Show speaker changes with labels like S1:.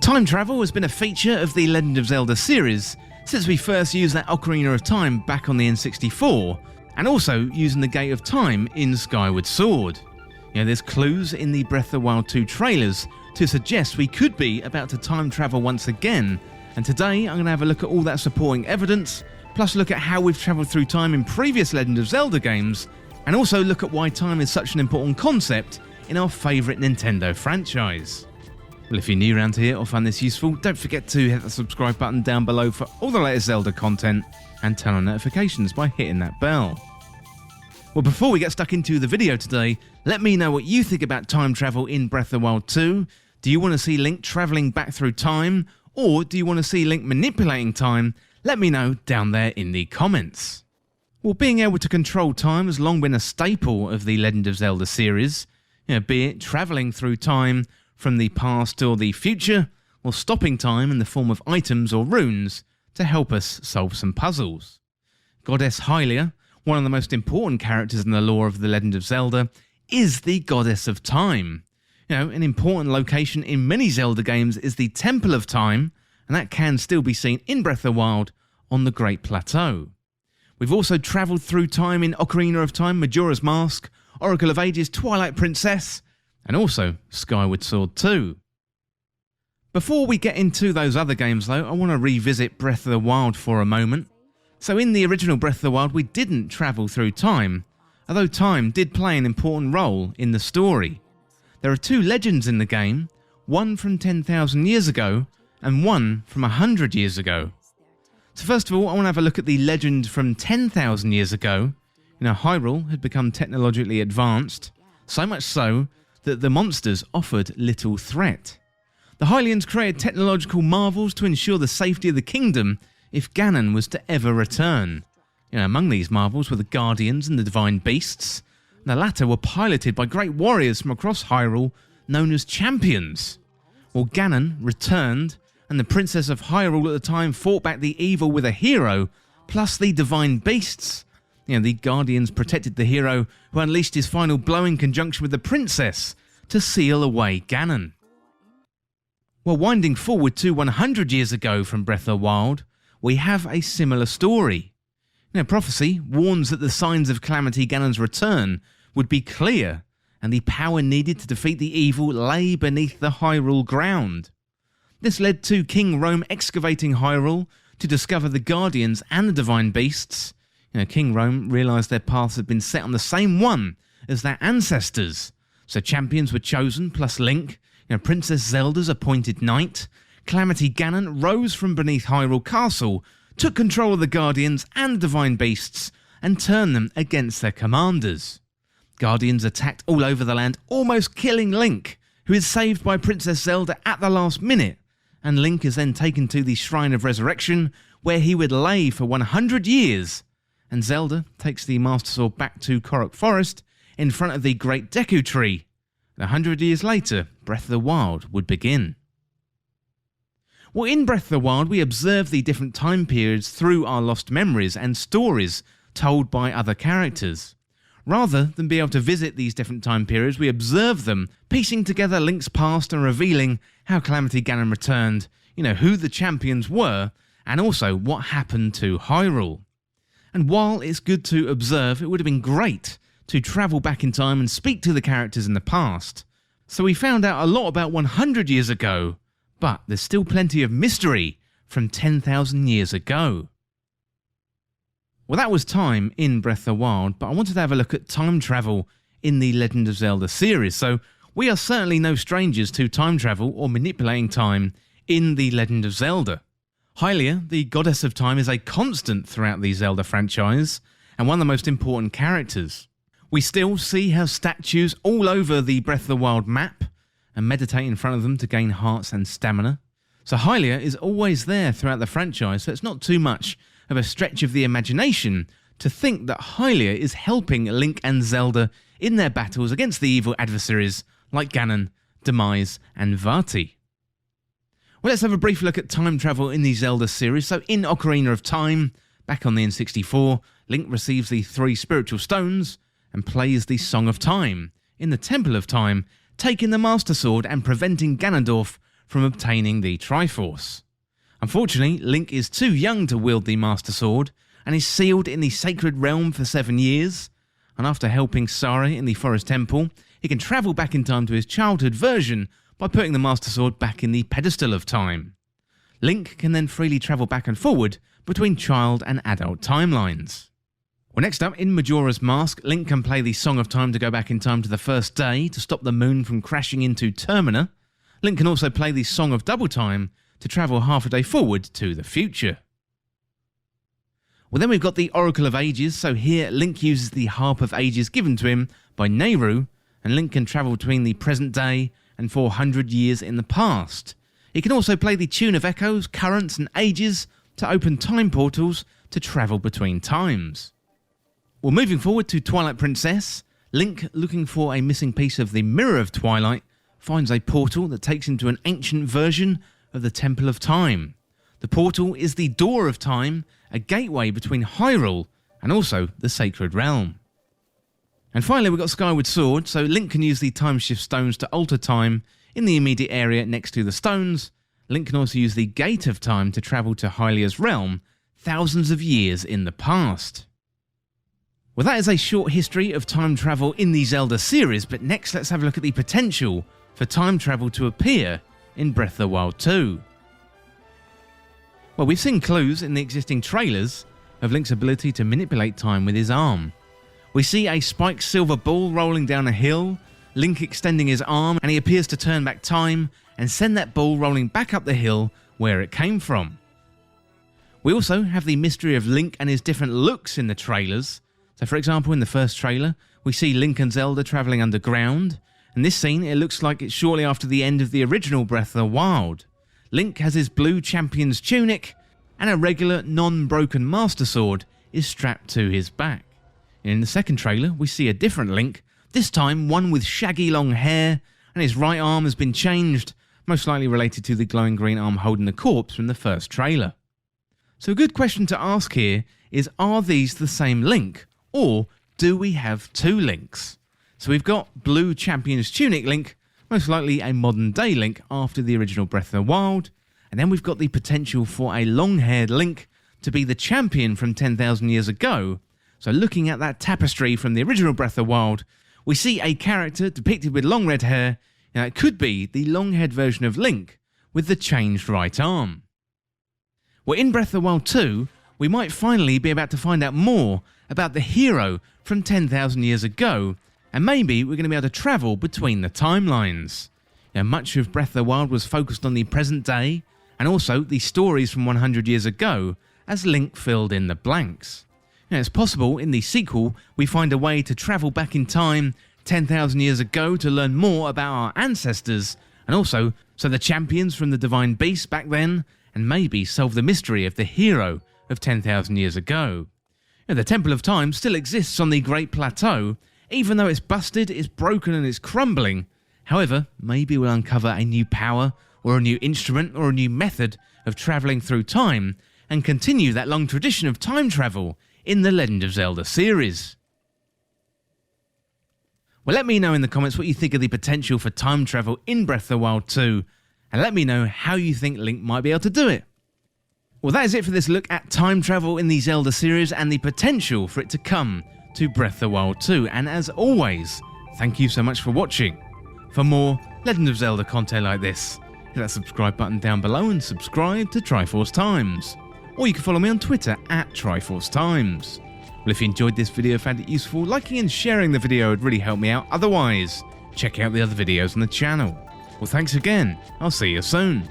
S1: Time travel has been a feature of the Legend of Zelda series since we first used that Ocarina of Time back on the N64, and also using the Gate of Time in Skyward Sword. There's clues in the Breath of the Wild 2 trailers to suggest we could be about to time travel once again, and today I'm going to have a look at all that supporting evidence, plus look at how we've travelled through time in previous Legend of Zelda games, and also look at why time is such an important concept in our favourite Nintendo franchise. Well, if you're new around here or find this useful, don't forget to hit the subscribe button down below for all the latest Zelda content, and turn on notifications by hitting that bell. Well, before we get stuck into the video today, let me know what you think about time travel in Breath of the Wild 2. Do you want to see Link travelling back through time, or do you want to see Link manipulating time? Let me know down there in the comments. Well, being able to control time has long been a staple of the Legend of Zelda series, be it travelling through time from the past or the future, or stopping time in the form of items or runes to help us solve some puzzles. Goddess Hylia, one of the most important characters in the lore of the Legend of Zelda, is the Goddess of Time. An important location in many Zelda games is the Temple of Time, and that can still be seen in Breath of the Wild on the Great Plateau. We've also travelled through time in Ocarina of Time, Majora's Mask, Oracle of Ages, Twilight Princess, and also Skyward Sword 2. Before we get into those other games though, I want to revisit Breath of the Wild for a moment. So in the original Breath of the Wild we didn't travel through time, although time did play an important role in the story. There are two legends in the game, one from 10,000 years ago and one from 100 years ago. So first of all, I want to have a look at the legend from 10,000 years ago. Hyrule had become technologically advanced, so much so that the monsters offered little threat. The Hylians created technological marvels to ensure the safety of the kingdom if Ganon was to ever return. Among these marvels were the Guardians and the Divine Beasts. The latter were piloted by great warriors from across Hyrule known as champions. Well, Ganon returned, and the Princess of Hyrule at the time fought back the evil with a hero, plus the Divine Beasts. The Guardians protected the hero, who unleashed his final blow in conjunction with the princess to seal away Ganon. Well, winding forward to 100 years ago from Breath of the Wild, we have a similar story. Prophecy warns that the signs of Calamity Ganon's return would be clear, and the power needed to defeat the evil lay beneath the Hyrule ground. This led to King Rhoam excavating Hyrule to discover the Guardians and the Divine Beasts. King Rhoam realised their paths had been set on the same one as their ancestors, so champions were chosen, plus Link, Princess Zelda's appointed knight. Calamity Ganon rose from beneath Hyrule Castle, took control of the Guardians and the Divine Beasts, and turned them against their commanders. Guardians attacked all over the land, almost killing Link, who is saved by Princess Zelda at the last minute, and Link is then taken to the Shrine of Resurrection, where he would lay for 100 years, and Zelda takes the Master Sword back to Korok Forest in front of the Great Deku Tree. 100 years later, Breath of the Wild would begin. Well, in Breath of the Wild, we observe the different time periods through our lost memories and stories told by other characters. Rather than be able to visit these different time periods, we observe them, piecing together Link's past and revealing how Calamity Ganon returned, who the champions were, and also what happened to Hyrule. And while it's good to observe, it would have been great to travel back in time and speak to the characters in the past. So we found out a lot about 100 years ago, but there's still plenty of mystery from 10,000 years ago. Well, that was time in Breath of the Wild, but I wanted to have a look at time travel in the Legend of Zelda series. So we are certainly no strangers to time travel or manipulating time in the Legend of Zelda. Hylia, the Goddess of Time, is a constant throughout the Zelda franchise, and one of the most important characters. We still see her statues all over the Breath of the Wild map, and meditate in front of them to gain hearts and stamina. So Hylia is always there throughout the franchise, so it's not too much of a stretch of the imagination to think that Hylia is helping Link and Zelda in their battles against the evil adversaries like Ganon, Demise and Vati. Well, let's have a brief look at time travel in the Zelda series. So in Ocarina of Time, back on the N64, Link receives the 3 spiritual stones and plays the Song of Time in the Temple of Time, taking the Master Sword and preventing Ganondorf from obtaining the Triforce. Unfortunately, Link is too young to wield the Master Sword and is sealed in the Sacred Realm for 7 years, and after helping Sari in the Forest Temple, he can travel back in time to his childhood version by putting the Master Sword back in the Pedestal of Time. Link can then freely travel back and forward between child and adult timelines. Well, next up, in Majora's Mask, Link can play the Song of Time to go back in time to the first day to stop the moon from crashing into Termina. Link can also play the Song of Double Time to travel half a day forward to the future. Well, then we've got the Oracle of Ages, so here Link uses the Harp of Ages given to him by Nehru, and Link can travel between the present day and 400 years in the past. He can also play the Tune of Echoes, Currents and Ages to open time portals to travel between times. Well, moving forward to Twilight Princess, Link, looking for a missing piece of the Mirror of Twilight, finds a portal that takes him to an ancient version of the Temple of Time. The portal is the Door of Time, a gateway between Hyrule and also the Sacred Realm. And finally we've got Skyward Sword, so Link can use the Time Shift Stones to alter time in the immediate area next to the stones. Link can also use the Gate of Time to travel to Hylia's realm, thousands of years in the past. Well, that is a short history of time travel in the Zelda series, but next let's have a look at the potential for time travel to appear in Breath of the Wild 2. Well, we've seen clues in the existing trailers of Link's ability to manipulate time with his arm. We see a spiked silver ball rolling down a hill, Link extending his arm, and he appears to turn back time and send that ball rolling back up the hill where it came from. We also have the mystery of Link and his different looks in the trailers. So for example, in the first trailer, we see Link and Zelda travelling underground. In this scene, it looks like it's shortly after the end of the original Breath of the Wild. Link has his blue champion's tunic, and a regular, non-broken Master Sword is strapped to his back. In the second trailer, we see a different Link, this time one with shaggy long hair, and his right arm has been changed, most likely related to the glowing green arm holding the corpse from the first trailer. So a good question to ask here is, are these the same Link, or do we have two Links? So we've got blue champion's tunic Link, most likely a modern day Link after the original Breath of the Wild, and then we've got the potential for a long-haired Link to be the champion from 10,000 years ago. So looking at that tapestry from the original Breath of the Wild, we see a character depicted with long red hair, and it could be the long-haired version of Link with the changed right arm. Well, in Breath of the Wild 2, we might finally be about to find out more about the hero from 10,000 years ago, and maybe we're going to be able to travel between the timelines. Now, much of Breath of the Wild was focused on the present day, and also the stories from 100 years ago, as Link filled in the blanks. Now, it's possible in the sequel we find a way to travel back in time 10,000 years ago to learn more about our ancestors, and also so the champions from the Divine Beast back then, and maybe solve the mystery of the hero of 10,000 years ago. Now, the Temple of Time still exists on the Great Plateau, even though it's busted, it's broken and it's crumbling. However, maybe we'll uncover a new power, or a new instrument, or a new method of travelling through time, and continue that long tradition of time travel in the Legend of Zelda series. Well, let me know in the comments what you think of the potential for time travel in Breath of the Wild 2, and let me know how you think Link might be able to do it. Well, that is it for this look at time travel in the Zelda series and the potential for it to come to Breath of the Wild 2, and as always, thank you so much for watching. For more Legend of Zelda content like this, hit that subscribe button down below and subscribe to Triforce Times. Or you can follow me on Twitter at Triforce Times. Well, if you enjoyed this video and found it useful, liking and sharing the video would really help me out. Otherwise, check out the other videos on the channel. Well, thanks again. I'll see you soon.